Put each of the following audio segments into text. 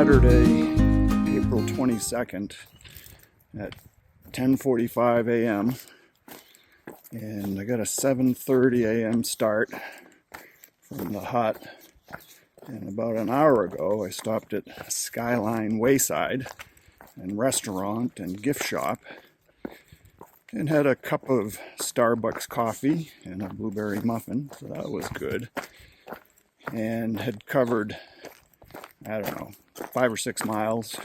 Saturday, April 22nd at 10:45 a.m. and I got a 7:30 a.m. start from the hut. And about an hour ago, I stopped at Skyline Wayside and restaurant and gift shop and had a cup of Starbucks coffee and a blueberry muffin, so that was good. And had covered, I don't know, 5 or 6 miles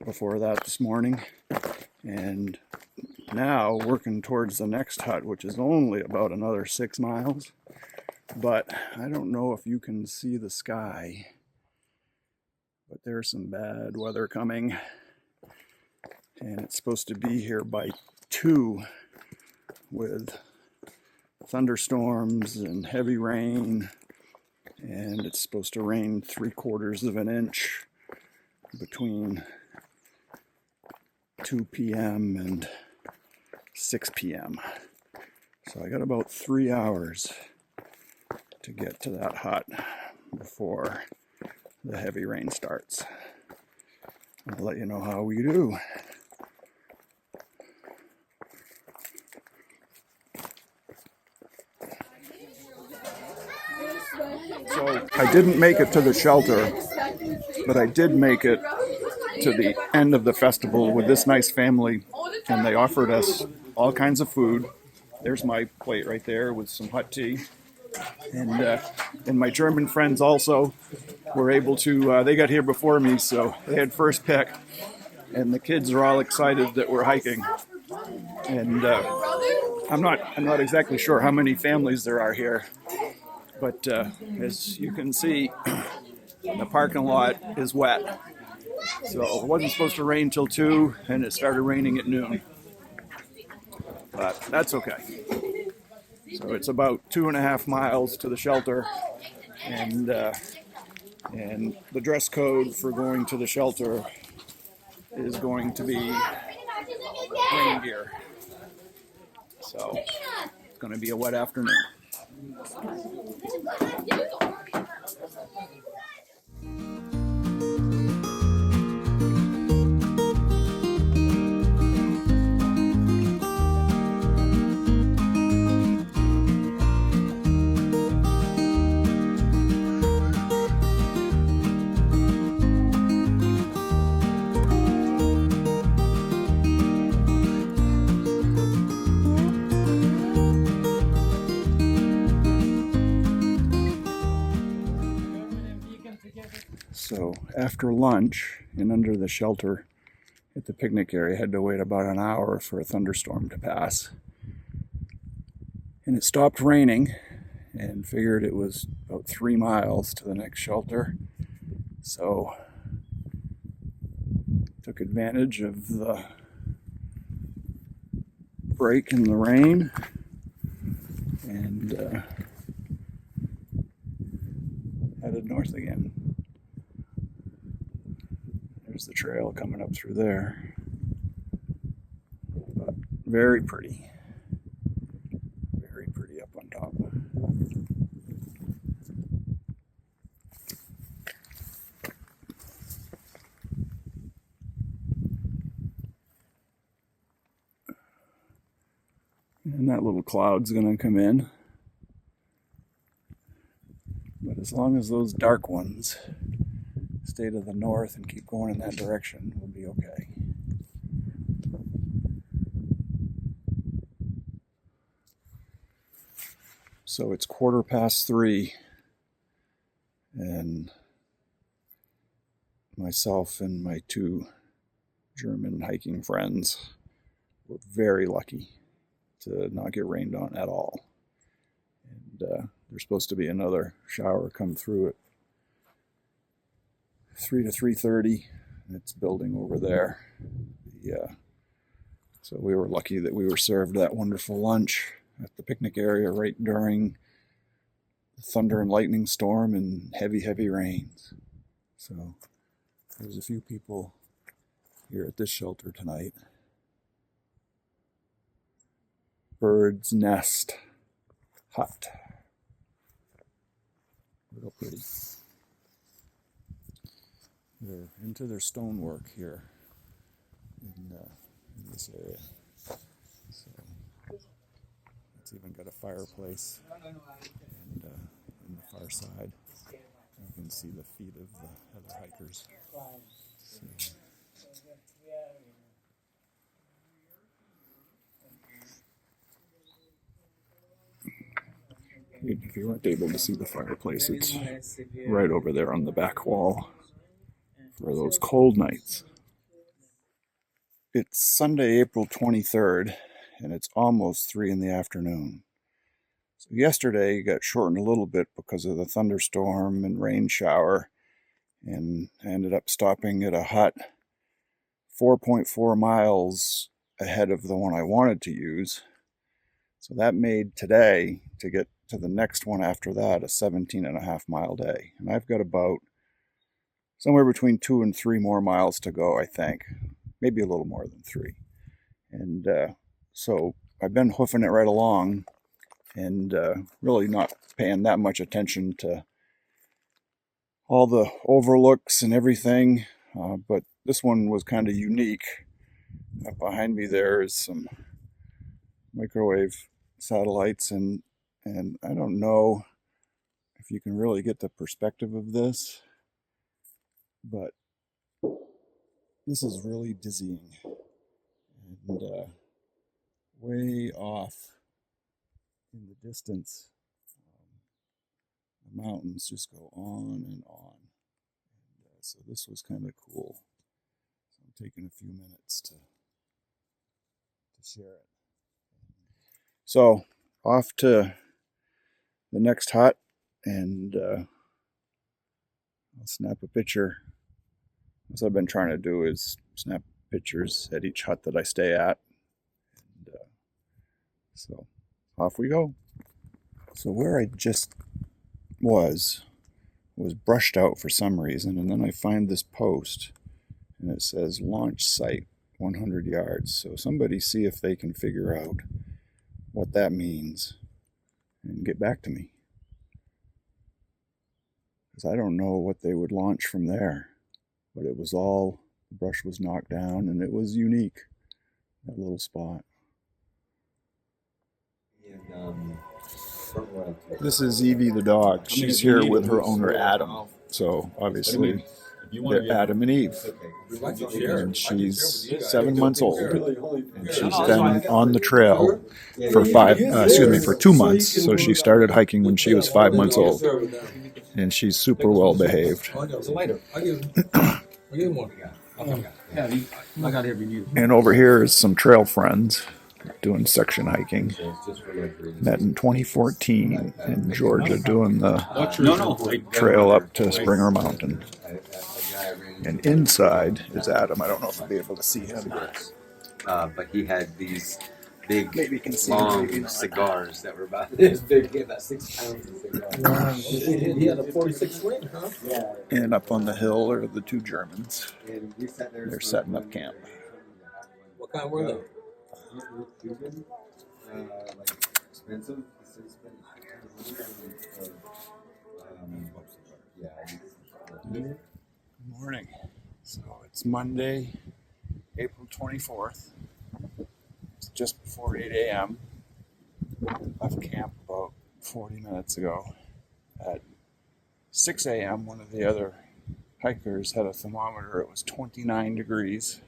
before that this morning. And now working towards the next hut, which is only about another 6 miles. But I don't know if you can see the sky, but there's some bad weather coming. And it's supposed to be here by 2 with thunderstorms and heavy rain. And it's supposed to rain 3/4 of an inch between 2 p.m. and 6 p.m. So I got about 3 hours to get to that hut before the heavy rain starts. I'll let you know how we do. So I didn't make it to the shelter, but I did make it to the end of the festival with this nice family, and they offered us all kinds of food. There's my plate right there with some hot tea. And my German friends also were able to, they got here before me, so they had first pick. And the kids are all excited that we're hiking. And I'm not exactly sure how many families there are here. But as you can see, the parking lot is wet. So it wasn't supposed to rain till 2, and it started raining at noon. But that's okay. So it's about 2.5 miles to the shelter, and the dress code for going to the shelter is going to be rain gear. So it's going to be a wet afternoon. So after lunch and under the shelter at the picnic area, I had to wait about an hour for a thunderstorm to pass. And it stopped raining, and figured it was about 3 miles to the next shelter. So took advantage of the break in the rain and headed north again. There's the trail coming up through there. But very pretty. Very pretty up on top. And that little cloud's gonna come in. But as long as those dark ones stay to the north and keep going in that direction, we'll be okay. So it's 3:15, and myself and my 2 German hiking friends were very lucky to not get rained on at all. And there's supposed to be another shower come through at 3 to 3:30. It's building over there. So we were lucky that we were served that wonderful lunch at the picnic area right during the thunder and lightning storm and heavy rains. So there's a few people here at this shelter tonight. Bird's Nest Hut. Real pretty. They're into their stonework here in this area. So it's even got a fireplace, and in the far side you can see the feet of the other hikers. So, if you weren't able to see the fireplace, it's right over there on the back wall for those cold nights. It's Sunday, April 23rd, and it's almost 3 in the afternoon. So yesterday got shortened a little bit because of the thunderstorm and rain shower, and I ended up stopping at a hut 4.4 miles ahead of the one I wanted to use. So that made today, to get to the next one after that, a 17.5 mile day. And I've got about somewhere between 2 and 3 more miles to go, I think. Maybe a little more than 3. And so I've been hoofing it right along and really not paying that much attention to all the overlooks and everything. But this one was kind of unique. Up behind me there is some microwave satellites, and I don't know if you can really get the perspective of this, but this is really dizzying. And way off in the distance, the mountains just go on and on. And so this was kind of cool. So I'm taking a few minutes to share it. So off to the next hut, and I'll snap a picture. What I've been trying to do is snap pictures at each hut that I stay at. And so off we go. So where I just was brushed out for some reason, and then I find this post, and it says launch site 100 yards. So somebody see if they can figure out what that means and get back to me, because I don't know what they would launch from there. But it was all, the brush was knocked down, and it was unique, that little spot. This is Evie the dog. She's here with her owner Adam. So obviously they're Adam and Eve. And she's 7 months old. And she's been on the trail for 2 months. So she started hiking when she was 5 months old. And she's super well behaved. And over here is some trail friends doing section hiking. Met in 2014 in Georgia, doing the trail up to Springer Mountain. And inside is Adam. I don't know if I'll be able to see him. But he had these big, long cigars that were about this big. He had about 6 pounds of cigars. He had a 46 swing, huh? Yeah. And up on the hill are the 2 Germans. They're setting up camp. What kind were they? Like expensive. Good morning. So it's Monday, April 24th. It's just before 8 a.m. Left camp about 40 minutes ago. At 6 a.m., one of the other hikers had a thermometer. It was 29 degrees.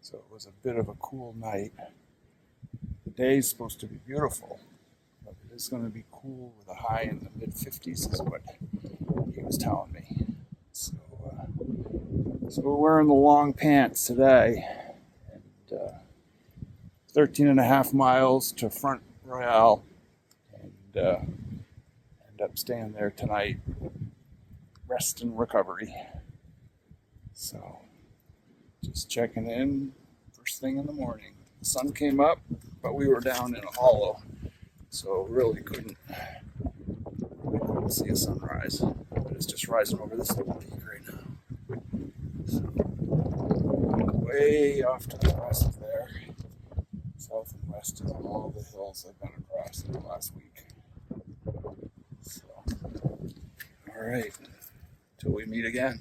So it was a bit of a cool night. The day is supposed to be beautiful, but it is going to be cool with a high in the mid-50s is what he was telling me. So we're wearing the long pants today. And 13.5 miles to Front Royale, and end up staying there tonight. Rest and recovery. So just checking in first thing in the morning. The sun came up, but we were down in a hollow, so really couldn't see a sunrise. But it's just rising over this little peak right now. So, way off to the west there, south and west of all the hills I've been across in the last week. So, all right, till we meet again.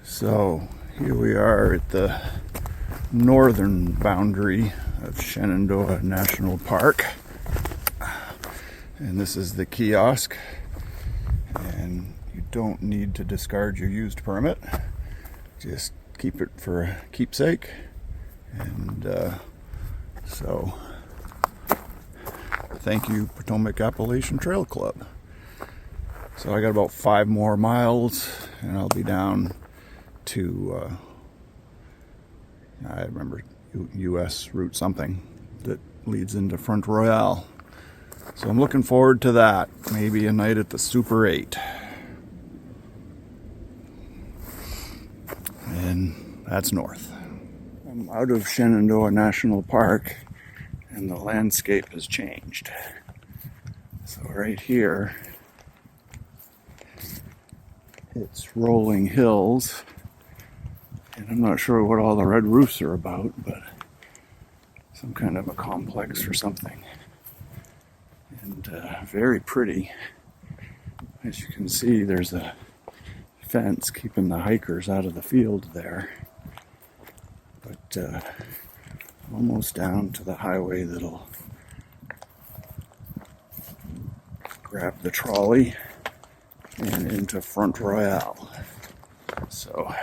So here we are at the northern boundary of Shenandoah National Park, and this is the kiosk, and you don't need to discard your used permit, just keep it for a keepsake. And so thank you, Potomac Appalachian Trail Club. So I got about 5 more miles and I'll be down to I remember US Route something that leads into Front Royale. So I'm looking forward to that. Maybe a night at the Super 8. And that's north. I'm out of Shenandoah National Park and the landscape has changed. So right here, it's rolling hills. And I'm not sure what all the red roofs are about, but some kind of a complex or something. And very pretty. As you can see, there's a fence keeping the hikers out of the field there. But almost down to the highway that'll grab the trolley and into Front Royale. So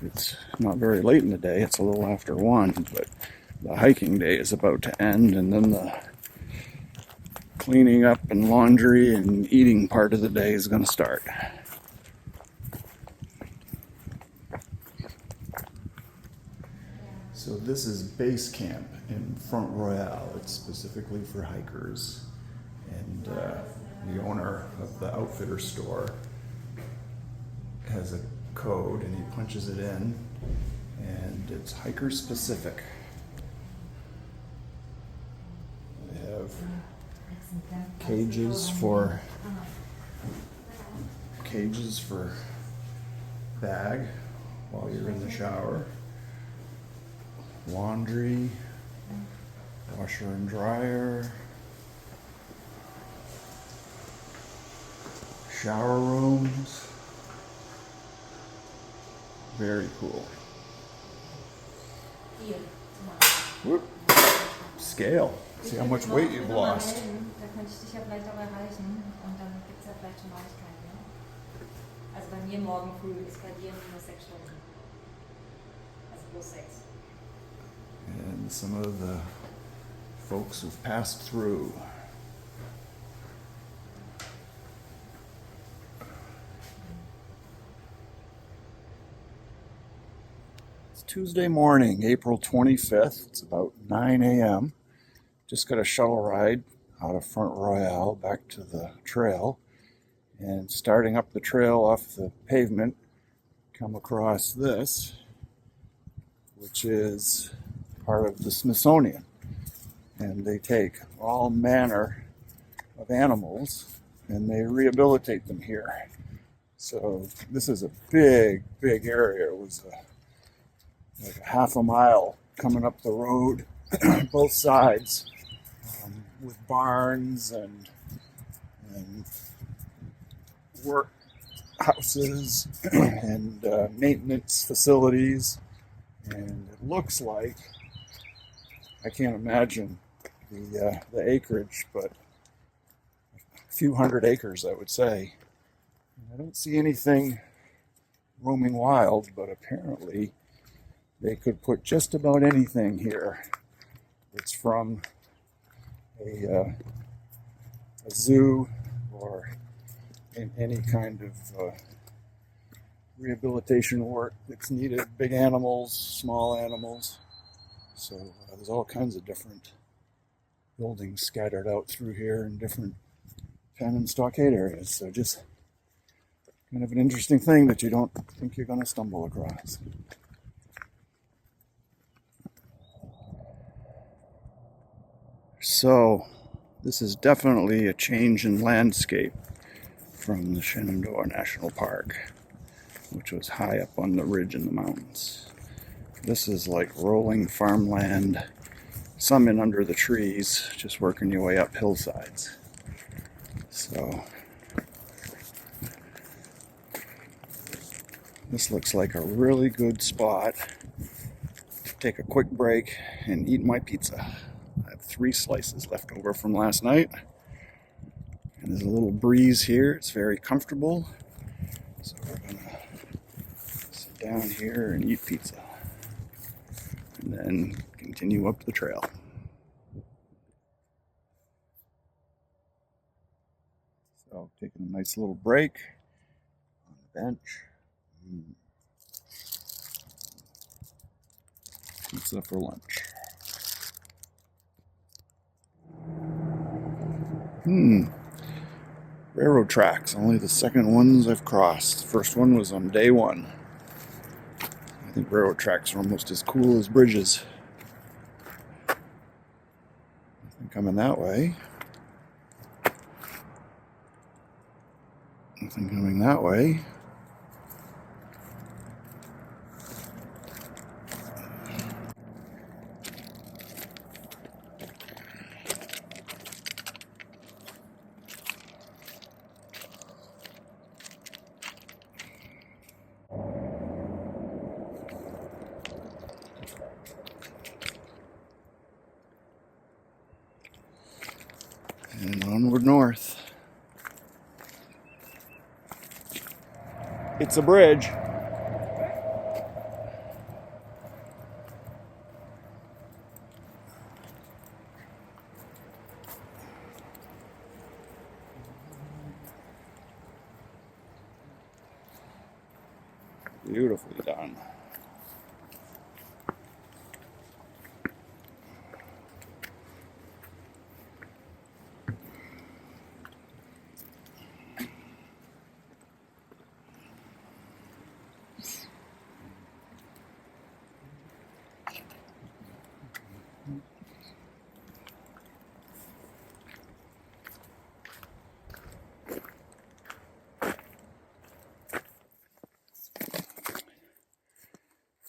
it's not very late in the day, it's a little after 1, but the hiking day is about to end, and then the cleaning up and laundry and eating part of the day is going to start. So this is base camp in Front Royale. It's specifically for hikers, and the owner of the outfitter store has a code and he punches it in, and it's hiker specific. They have cages for bag while you're in the shower, laundry, washer and dryer, shower rooms. Very cool. Whoop. Scale. See how much weight you've lost. Da könnte ich dich ja vielleicht auch erreichen und dann gibt es ja vielleicht schon Neuigkeiten. Ne? Also bei mir morgen früh ist bei dir nur 6 Stunden. Also plus 6. And some of the folks who've passed through. It's Tuesday morning, April 25th. It's about 9 a.m. Just got a shuttle ride out of Front Royale back to the trail, and starting up the trail off the pavement, come across this, which is part of the Smithsonian, and they take all manner of animals and they rehabilitate them here. So this is a big area. It was like a half a mile coming up the road, both sides, with barns and work houses and maintenance facilities. And it looks like, I can't imagine the acreage, but a few hundred acres, I would say. I don't see anything roaming wild, but apparently they could put just about anything here. It's from a zoo or in any kind of rehabilitation work that's needed. Big animals, small animals. So there's all kinds of different buildings scattered out through here in different pen and stockade areas. So just kind of an interesting thing that you don't think you're going to stumble across. So this is definitely a change in landscape from the Shenandoah National Park, which was high up on the ridge in the mountains. This is like rolling farmland, some in under the trees, just working your way up hillsides. So This looks like a really good spot to take a quick break and eat my pizza. I have 3 slices left over from last night. And there's a little breeze here. It's very comfortable. So we're going to sit down here and eat pizza. And then continue up the trail. So taking a nice little break on the bench. Pizza for lunch. Railroad tracks, only the second ones I've crossed. The first one was on day 1. I think railroad tracks are almost as cool as bridges. Nothing coming that way. Nothing coming that way. And onward north. It's a bridge. Beautifully done.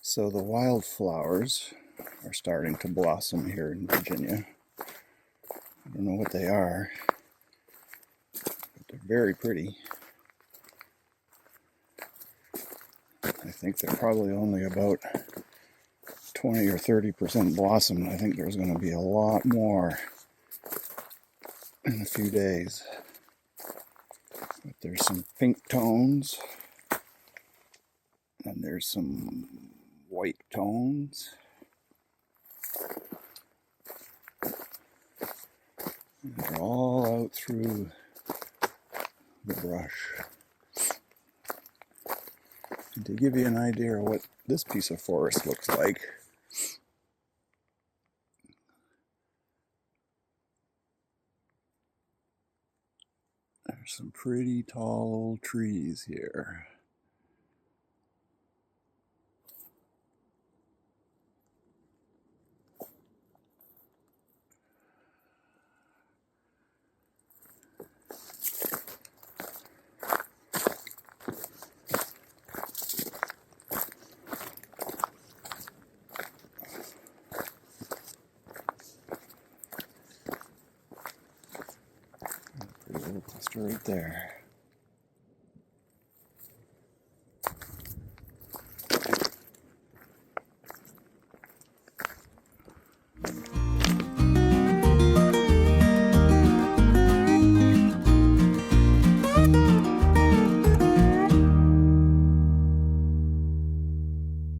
So the wildflowers are starting to blossom here in Virginia. I don't know what they are, but they're very pretty. I think they're probably only about 20 or 30% blossomed. I think there's going to be a lot more in a few days. But there's some pink tones, and there's some white tones. And they're all out through the brush. And to give you an idea of what this piece of forest looks like, there's some pretty tall old trees here. Pretty little cluster right there.